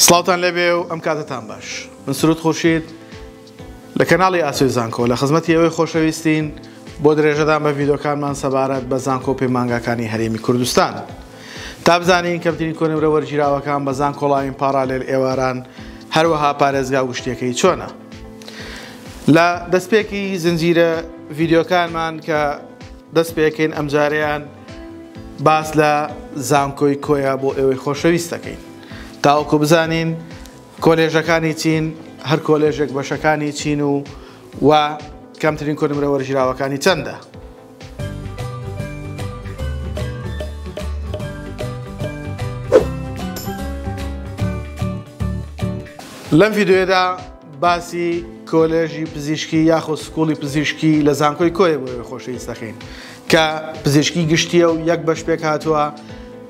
سڵاوتان لێبێ و ئەم کاتتان باش. من سروود خورشید لە کەناڵی ئاسووی زانکۆ لە خزمەتی ئەوەی خۆشەویستین بۆ درێژەدان بە ڤیدۆکانمان سەبارەت بە زانکۆ و پەیمانگاکانی هەرێمی کوردستان. تا بزانین کەمترین کۆنەورە وەرگیراوەکان بە زانکۆڵاوین پارالێل ئێواران هەروەها پارێزگا و گشتیەکەی چۆنە. لە دەستپێکی زنجیرە ڤیدۆکانمان کە دەست پێکەین ئەمجارەیان باس لە زانکۆی کۆیە بۆ ئێوەی خۆشەویستەکەین. تاوەکو بزانین کۆلێژەکانی چین، هەر کۆلێژێک بەشەکانی چین و کەمترین کۆنەورە وەرگیراوەکانی چەندە. لەم ڤیدۆیەدا باسی کۆلێژی پزیشکی یاخود سکوڵی پزیشکی لە زانکۆی کۆیە بۆ ئێوەی خۆشەویستەکەین کە پزیشکی گشتیە و یەک بەش پێک هاتووە.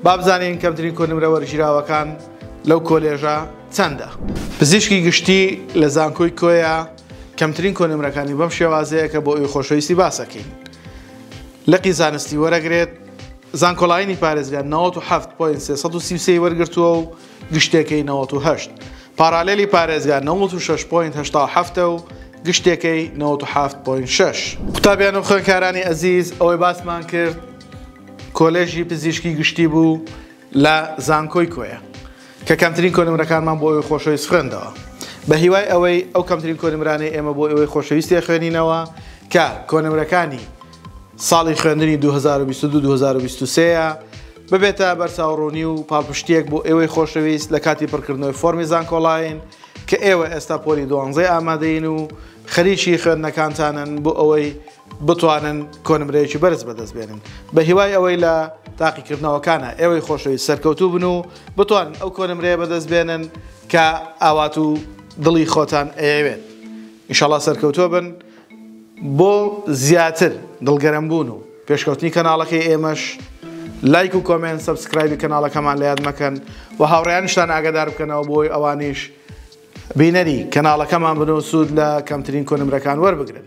با بزانین کەمترین کۆنەورە وەرگیراوەکان لەو کۆلێژە چەندە. پزیشکی گشتی لە زانکۆی کۆیە کەمترین کۆنەمرەکانی بەم شێوازەیە کە بۆ ئێوەی خۆشەویستی باسەکەین. لەقی زانستی وەرەگرێت زانکۆڵاینی پارێزگا 97.333 وەرگرتووە و گشتێکەی 98. پارالێلی پارێزگا 96.87 و گشتێکەی 97.6. قوتابیان و خوێندکارانی ئەزیز، ئەوەی باسمان کرد کۆلێژی پزیشکی گشتی بوو لە زانکۆی کۆیە کە کەمترین کۆنەمرەکانمان بۆ ئێوەی خۆشەویست خوێندەوە. بە هیوای ئەوەی ئەو کەمترین کۆنەمرانەی ئێمە بۆ ئێوەی خۆشەویستی خوێنینەوە کە کۆنەمرەکانی ساڵی خوێندنی 2022-2023 ببێتە بەرچاوڕوونی و پاڵپشتیەک بۆ ئێوەی خۆشەویست لە کاتی پڕکردنەوەی فۆرمی زانکۆڵاین کە ئێوە ئێستا پۆلی 12 ئامادەین و خەریکی خوێندنەکانتانن بۆ ئەوەی بتوانن کۆنەمرەیەکی بەرز بەدەست بێنن. بە هیوای ئەوەی لە تاقیکردنەوەکانە ئێوەی خۆشەویست سەرکەوتوو بن و بتوانن ئەو کۆنەمرەیە بەدەست بێنن کە ئاوات و دڵی خۆتان ئەیەوێت. ئینشاڵڵا سەرکەوتووە بن بۆ زیاتر دڵگەرمبوون و پێشکەوتنی کەناڵەکەی ئێمەش لایک و کۆمنت سەبسکرایبی کەناڵەکەمان لە یاد مەکەن و هاوڕێیانیشتان ئاگادار بکەنەوە بۆی ئەوانیش بینەری کەناڵەکەمان بن و سوود لە کەمترین کۆنەمرەکان وەربگرن.